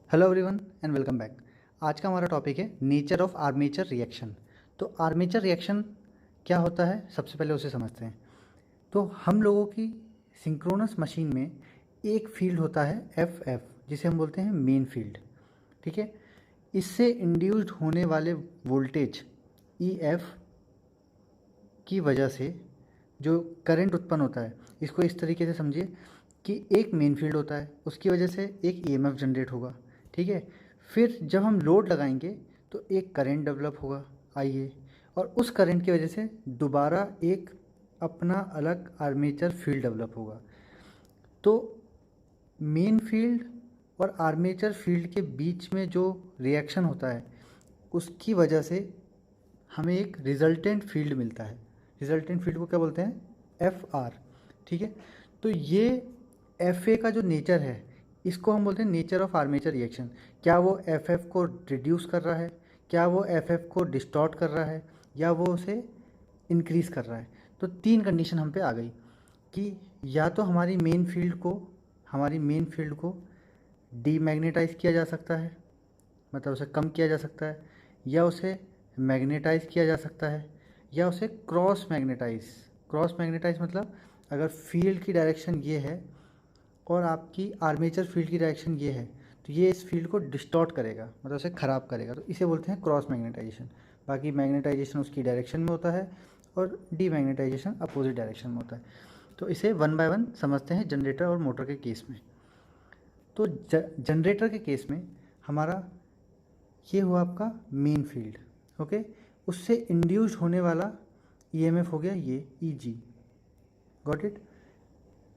Hello everyone and welcome back. आज का हमारा टॉपिक है नेचर ऑफ आर्मेचर रिएक्शन। तो आर्मेचर रिएक्शन क्या होता है, सबसे पहले उसे समझते हैं। तो हम लोगों की सिंक्रोनस मशीन में एक फील्ड होता है एफ एफ, जिसे हम बोलते हैं मेन फील्ड। ठीक है, इससे इंड्यूस्ड होने वाले वोल्टेज ई एफ की वजह से जो करंट उत्पन्न होता है, इसको इस तरीके से समझिए कि एक मेन फील्ड होता है, उसकी वजह से एक ईएमएफ जनरेट होगा। ठीक है, फिर जब हम लोड लगाएंगे तो एक करंट डेवलप होगा आइए, और उस करंट की वजह से दोबारा एक अपना अलग आर्मेचर फील्ड डेवलप होगा। तो मेन फील्ड और आर्मेचर फील्ड के बीच में जो रिएक्शन होता है, उसकी वजह से हमें एक रिजल्टेंट फील्ड मिलता है। रिजल्टेंट फील्ड को क्या बोलते हैं? F R. ठीक है, तो ये एफ ए का जो नेचर है, इसको हम बोलते हैं नेचर ऑफ आर्मेचर रिएक्शन। क्या वो एफ एफ को रिड्यूस कर रहा है, क्या वो एफ एफ को डिस्टॉर्ट कर रहा है, या वो उसे इंक्रीज़ कर रहा है। तो तीन कंडीशन हम पे आ गई कि या तो हमारी मेन फील्ड को डीमैग्नेटाइज किया जा सकता है, मतलब उसे कम किया जा सकता है, या उसे मैग्नेटाइज किया जा सकता है, या उसे क्रॉस मैग्नेटाइज मतलब अगर फील्ड की डायरेक्शन ये है और आपकी आर्मेचर फील्ड की डायरेक्शन ये है, तो ये इस फील्ड को डिस्टॉर्ट करेगा, मतलब उसे ख़राब करेगा। तो इसे बोलते हैं क्रॉस मैग्नेटाइजेशन। बाकी मैग्नेटाइजेशन उसकी डायरेक्शन में होता है और डीमैग्नेटाइजेशन अपोजिट डायरेक्शन में होता है। तो इसे वन बाय वन समझते हैं जनरेटर और मोटर के केस में। तो जनरेटर के केस में हमारा ये हुआ आपका मेन फील्ड। ओके, उससे इंड्यूस्ड होने वाला ईएमएफ हो गया ये ईजी। Got it?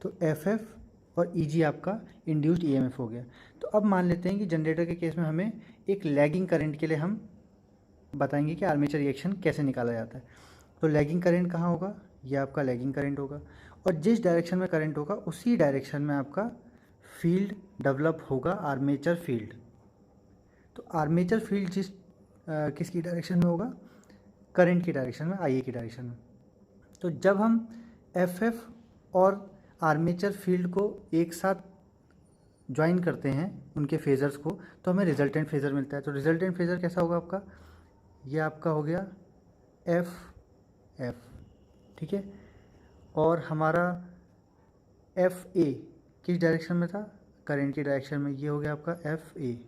तो एफएफ और ईजी आपका इंड्यूस्ड ईएमएफ हो गया। तो अब मान लेते हैं कि जनरेटर के केस में हमें एक लैगिंग करंट के लिए हम बताएंगे कि आर्मेचर रिएक्शन कैसे निकाला जाता है। तो लैगिंग करंट कहाँ होगा? ये आपका लैगिंग करंट होगा, और जिस डायरेक्शन में करंट होगा उसी डायरेक्शन में आपका फील्ड डेवलप होगा, आर्मेचर फील्ड। तो आर्मेचर फील्ड किसकी डायरेक्शन में होगा? करंट की डायरेक्शन में, आईए की डायरेक्शन में। तो जब हम एफ एफ और आर्मेचर फील्ड को एक साथ ज्वाइन करते हैं उनके फेज़र्स को, तो हमें रिजल्टेंट फेज़र मिलता है। तो रिजल्टेंट फेज़र कैसा होगा आपका? ये आपका हो गया एफ एफ। ठीक है, और हमारा एफ ए किस डायरेक्शन में था? करंट की डायरेक्शन में। ये हो गया आपका एफ ए,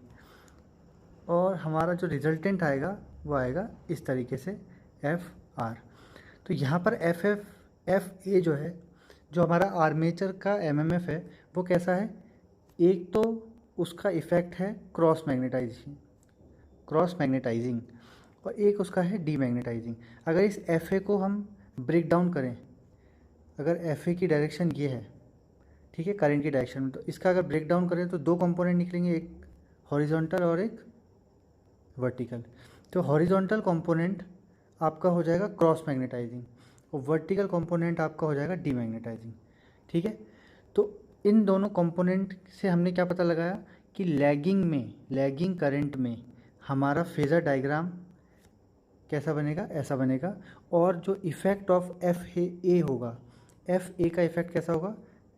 और हमारा जो रिजल्टेंट आएगा वो आएगा इस तरीके से एफ आर। तो यहाँ पर एफ ए जो है, जो हमारा आर्मेचर का एमएमएफ है, वो कैसा है? एक तो उसका इफ़ेक्ट है क्रॉस मैग्नेटाइजिंग, और एक उसका है डीमैग्नेटाइजिंग। अगर इस एफ ए को हम ब्रेक डाउन करें, अगर एफ ए की डायरेक्शन ये है, ठीक है, करंट की डायरेक्शन में, तो इसका अगर ब्रेक डाउन करें तो दो कंपोनेंट निकलेंगे, एक हॉरिजॉन्टल और एक वर्टिकल। तो हॉरिजॉन्टल कंपोनेंट आपका हो जाएगा क्रॉस मैग्नेटाइजिंग, और वर्टिकल कंपोनेंट आपका हो जाएगा डीमैग्नेटाइजिंग। ठीक है, तो इन दोनों कंपोनेंट से हमने क्या पता लगाया कि लैगिंग करंट में हमारा फेज़र डायग्राम कैसा बनेगा? ऐसा बनेगा। और जो इफ़ेक्ट ऑफ एफ ए होगा, एफ ए का इफ़ेक्ट कैसा होगा?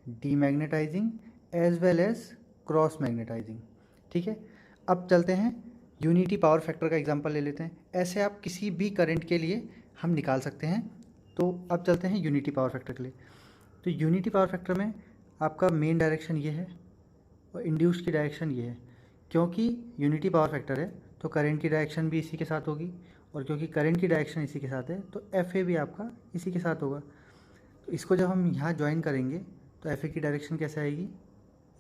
Demagnetizing as well as cross magnetizing. ठीक है, अब चलते हैं यूनिटी पावर फैक्टर का एग्जांपल ले लेते हैं। ऐसे आप किसी भी करंट के लिए हम निकाल सकते हैं। तो अब चलते हैं यूनिटी पावर फैक्टर के लिए। तो यूनिटी पावर फैक्टर में आपका मेन डायरेक्शन ये है और इंड्यूस्ड की डायरेक्शन ये है। क्योंकि यूनिटी पावर फैक्टर है तो करंट की डायरेक्शन भी इसी के साथ होगी, और क्योंकि करंट की डायरेक्शन इसी के साथ है तो एफ ए भी आपका इसी के साथ होगा। तो इसको जब हम यहाँ ज्वाइन करेंगे तो एफ ए की डायरेक्शन कैसे आएगी?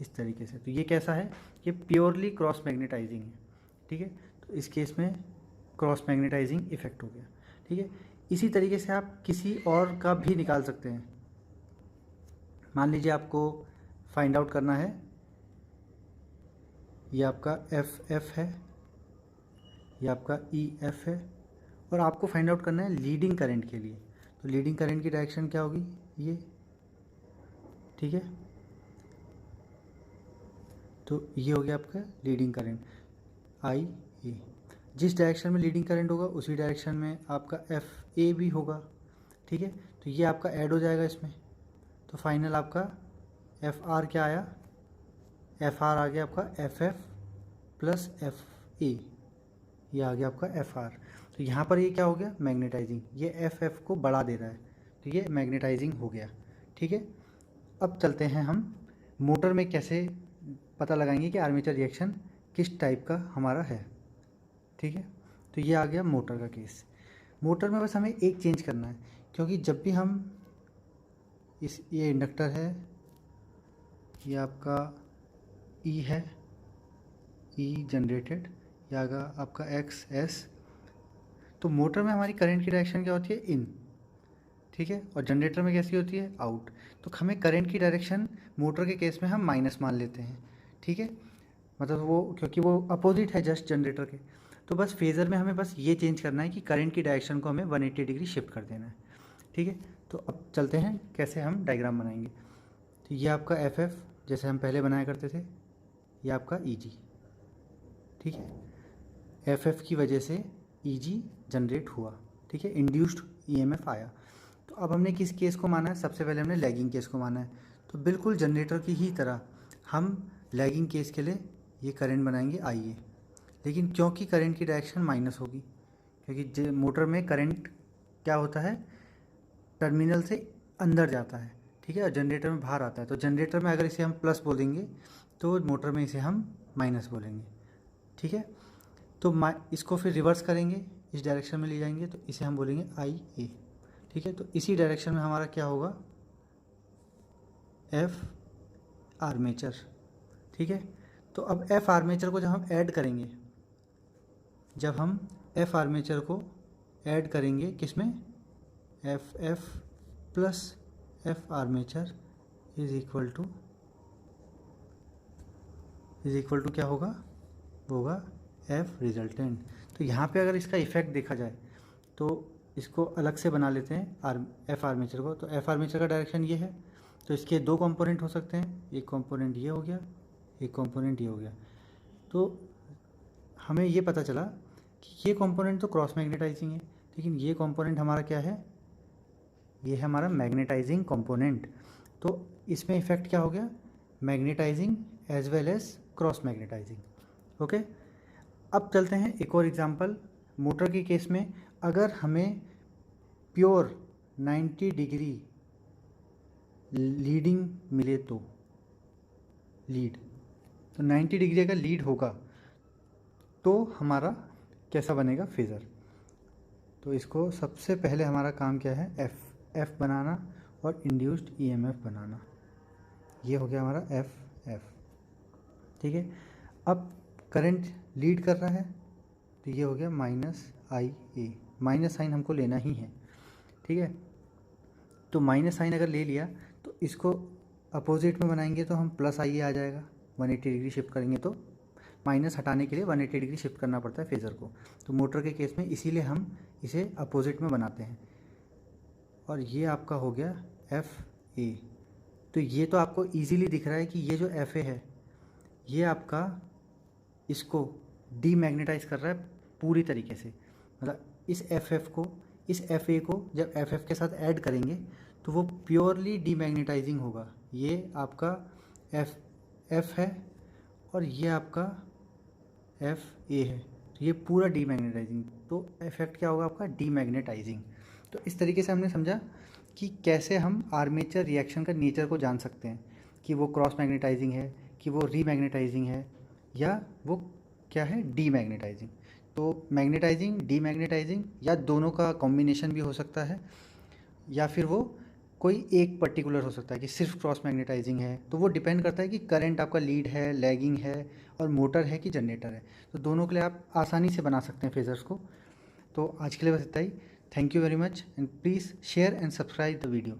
इस तरीके से। तो ये कैसा है? ये प्योरली क्रॉस मैग्नेटाइजिंग है। ठीक है, तो इस केस में क्रॉस मैग्नेटाइजिंग इफेक्ट हो गया। ठीक है, इसी तरीके से आप किसी और का भी निकाल सकते हैं। मान लीजिए आपको फाइंड आउट करना है, ये आपका एफ एफ है, ये आपका ई एफ है, और आपको फाइंड आउट करना है लीडिंग करंट के लिए। तो लीडिंग करंट की डायरेक्शन क्या होगी? ये। ठीक है, तो ये हो गया आपका लीडिंग करंट आई ए। जिस डायरेक्शन में लीडिंग करंट होगा उसी डायरेक्शन में आपका एफ ए भी होगा। ठीक है, तो ये आपका ऐड हो जाएगा इसमें। तो फाइनल आपका एफ आर क्या आया? एफ आर आ गया आपका F F plus F A, ये आ गया आपका एफ आर। तो यहाँ पर ये क्या हो गया, मैग्नेटाइजिंग, ये एफ को बढ़ा दे रहा है, तो ये मैग्नेटाइजिंग हो गया। ठीक है, अब चलते हैं हम मोटर में कैसे पता लगाएंगे कि आर्मेचर रिएक्शन किस टाइप का हमारा है। ठीक है, तो ये आ गया मोटर का केस। मोटर में बस हमें एक चेंज करना है, क्योंकि जब भी हम ये इंडक्टर है, ये आपका ई है, ई जनरेटेड, ये आगा आपका एक्स एस। तो मोटर में हमारी करंट की डायरेक्शन क्या होती है, इन। ठीक है, और जनरेटर में कैसी होती है, आउट। तो हमें करंट की डायरेक्शन मोटर के केस में हम माइनस मान लेते हैं। ठीक है, मतलब वो क्योंकि वो अपोजिट है जस्ट जनरेटर के। तो बस फेज़र में हमें बस ये चेंज करना है कि करंट की डायरेक्शन को हमें 180 डिग्री शिफ्ट कर देना है। ठीक है, तो अब चलते हैं कैसे हम डायग्राम बनाएंगे। तो ये आपका एफ एफ जैसे हम पहले बनाया करते थे, ये आपका ई जी। ठीक है, एफ एफ की वजह से ई जी जनरेट हुआ। ठीक है, इंड्यूस्ड ई एम एफ आया। तो अब हमने किस केस को माना है, सबसे पहले हमने लैगिंग केस को माना है। तो बिल्कुल जनरेटर की ही तरह हम लैगिंग केस के लिए ये करंट बनाएंगे आई ए। लेकिन क्योंकि करंट की डायरेक्शन माइनस होगी, क्योंकि मोटर में करंट क्या होता है, टर्मिनल से अंदर जाता है। ठीक है, और जनरेटर में बाहर आता है। तो जनरेटर में अगर इसे हम प्लस बोलेंगे तो मोटर में इसे हम माइनस बोलेंगे। ठीक है, तो इसको फिर रिवर्स करेंगे, इस डायरेक्शन में ले जाएंगे, तो इसे हम बोलेंगे आई ए। ठीक है, तो इसी डायरेक्शन में हमारा क्या होगा, एफ आर्मेचर। ठीक है, तो अब एफ आर्मेचर को जब हम ऐड करेंगे, जब हम एफ आर्मेचर को ऐड करेंगे किसमें, F F plus F armature is equal to क्या होगा, वो होगा एफ रिजल्टेंट। तो यहाँ पे अगर इसका इफेक्ट देखा जाए तो इसको अलग से बना लेते हैं एफ आर्मेचर को। तो एफ आर्मेचर का डायरेक्शन ये है, तो इसके दो कंपोनेंट हो सकते हैं, एक कंपोनेंट ये हो गया, एक कंपोनेंट ये हो गया। तो हमें ये पता चला कि ये कंपोनेंट तो क्रॉस मैग्नेटाइजिंग है, लेकिन ये कंपोनेंट हमारा क्या है, ये है हमारा मैग्नेटाइजिंग कंपोनेंट। तो इसमें इफेक्ट क्या हो गया, magnetizing as well as cross magnetizing. Okay, अब चलते हैं एक और एग्जांपल। मोटर के केस में अगर हमें प्योर 90 डिग्री लीडिंग मिले तो लीड, तो 90 डिग्री अगर लीड होगा तो हमारा कैसा बनेगा फेज़र। तो इसको सबसे पहले हमारा काम क्या है, एफ बनाना और इंड्यूस्ड ईएमएफ बनाना। ये हो गया हमारा एफ। ठीक है, अब करंट लीड कर रहा है, तो ये हो गया माइनस आई ए, माइनस साइन हमको लेना ही है। ठीक है, तो माइनस साइन अगर ले लिया तो इसको अपोजिट में बनाएंगे तो हम प्लस आई ए आ जाएगा। 180 डिग्री शिफ्ट करेंगे तो माइनस हटाने के लिए 180 डिग्री शिफ्ट करना पड़ता है फेज़र को। तो मोटर के केस में इसीलिए हम इसे अपोजिट में बनाते हैं। और ये आपका हो गया एफ ए। तो ये तो आपको इजीली दिख रहा है कि ये जो एफ ए है ये आपका इसको डीमैग्नेटाइज कर रहा है पूरी तरीके से। मतलब इस एफ को, इस एफ ए को जब एफ के साथ ऐड करेंगे तो वो प्योरली डीमैग्नेटाइजिंग होगा। ये आपका एफ है और ये आपका एफ ए है, तो ये पूरा डीमैग्नेटाइजिंग। तो इफेक्ट क्या होगा आपका, डीमैग्नेटाइजिंग। तो इस तरीके से हमने समझा कि कैसे हम आर्मेचर रिएक्शन का नेचर को जान सकते हैं, कि वो क्रॉस मैग्नेटाइजिंग है, कि वो रीमैग्नेटाइजिंग है, या वो क्या है, डीमैग्नेटाइजिंग। तो मैग्नेटाइजिंग, डीमैग्नेटाइजिंग या दोनों का कॉम्बिनेशन भी हो सकता है, या फिर वो कोई एक पर्टिकुलर हो सकता है कि सिर्फ क्रॉस मैग्नेटाइजिंग है। तो वो डिपेंड करता है कि करंट आपका लीड है, लैगिंग है, और मोटर है कि जनरेटर है। तो दोनों के लिए आप आसानी से बना सकते हैं फेजर्स को। तो आज के लिए बस इतना ही। Thank you very much and please share and subscribe the video.